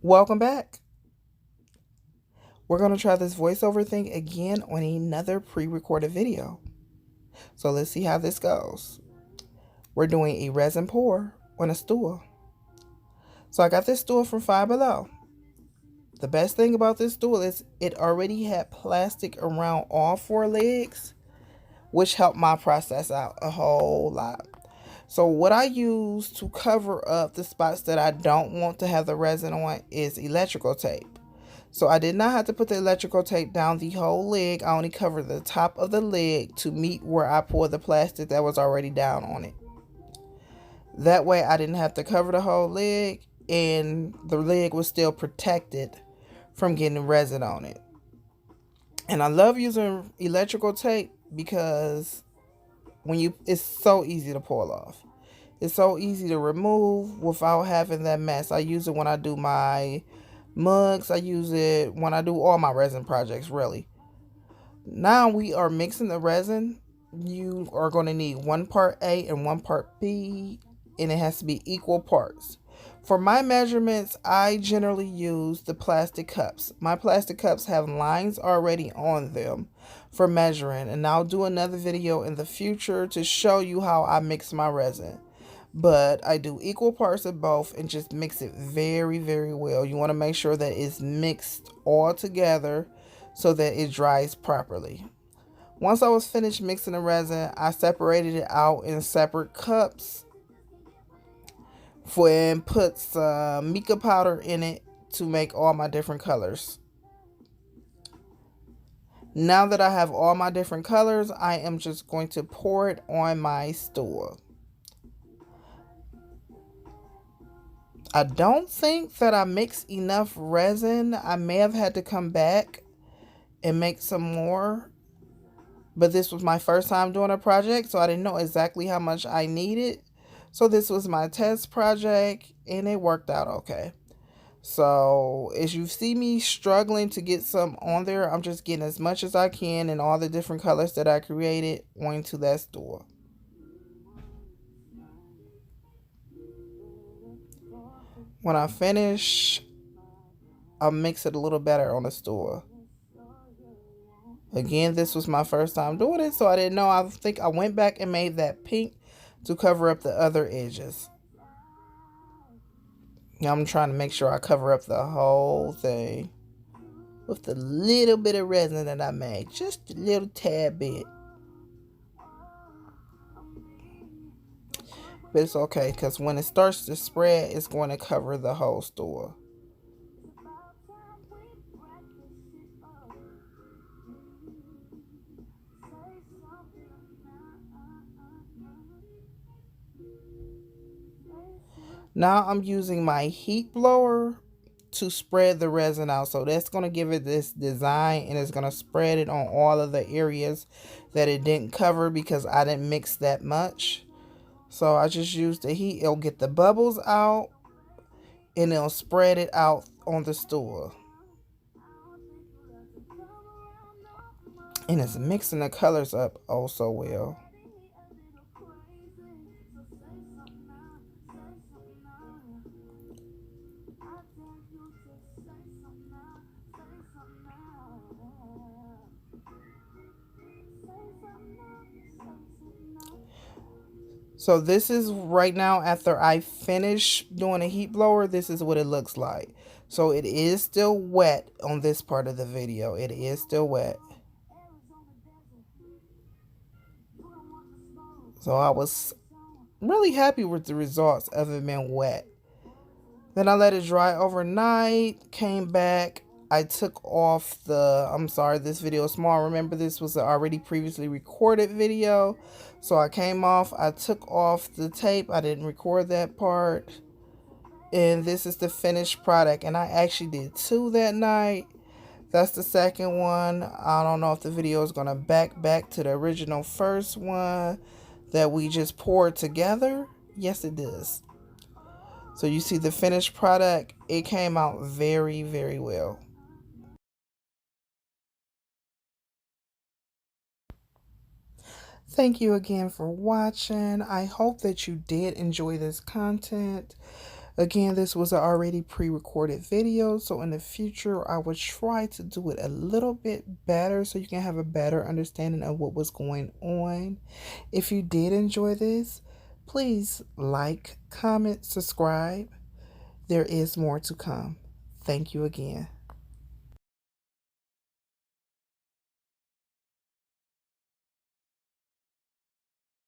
Welcome back. We're going to try this voiceover thing again on another pre-recorded video. So let's see how this goes. We're doing a resin pour on a stool. So I got this stool from Five Below. The best thing about this stool is it already had plastic around all four legs, which helped my process out a whole lot. So what I use to cover up the spots that I don't want to have the resin on is electrical tape. So I did not have to put the electrical tape down the whole leg. I only covered the top of the leg to meet where I poured the plastic that was already down on it. That way I didn't have to cover the whole leg and the leg was still protected from getting resin on it. And I love using electrical tape because it's so easy to pull off. It's so easy to remove without having that mess. I use it when I do my mugs. I use it when I do all my resin projects, really. Now we are mixing the resin. You are going to need 1 part A and 1 part B, and it has to be equal parts. For my measurements, I generally use the plastic cups. My plastic cups have lines already on them for measuring, and I'll do another video in the future to show you how I mix my resin. But I do equal parts of both and just mix it very, very well. You want to make sure that it's mixed all together so that it dries properly. Once I was finished mixing the resin, I separated it out in separate cups and put some mica powder in it to make all my different colors. Now that I have all my different colors, I am just going to pour it on my stool. I don't think that I mixed enough resin. I may have had to come back and make some more. But this was my first time doing a project, so I didn't know exactly how much I needed. So this was my test project, and it worked out okay. So as you see me struggling to get some on there, I'm just getting as much as I can in all the different colors that I created onto that stool. When I finish, I'll mix it a little better on the stool. Again, this was my first time doing it, so I didn't know. I think I went back and made that pink to cover up the other edges. Now I'm trying to make sure I cover up the whole thing with the little bit of resin that I made. Just a little tad bit. But it's okay, because when it starts to spread, it's going to cover the whole store. Now I'm using my heat blower to spread the resin out. So that's going to give it this design, and it's going to spread it on all of the areas that it didn't cover because I didn't mix that much. So I just used the heat. It'll get the bubbles out and it'll spread it out on the stool. And it's mixing the colors up oh so well. So this is right now after I finish doing a heat blower, this is what it looks like. So it is still wet on this part of the video. It is still wet. So I was really happy with the results of it being wet. Then I let it dry overnight, came back. I took off I'm sorry, this video is small. Remember, this was an already previously recorded video. So I came off, I took off the tape. I didn't record that part. And this is the finished product. And I actually did 2 that night. That's the second one. I don't know if the video is going to back to the original first one that we just poured together. Yes, it does. So you see the finished product. It came out very, very well. Thank you again for watching. I hope that you did enjoy this content. Again, this was an already pre-recorded video, so in the future I will try to do it a little bit better so you can have a better understanding of what was going on. If you did enjoy this, please like, comment, subscribe. There is more to come. Thank you again.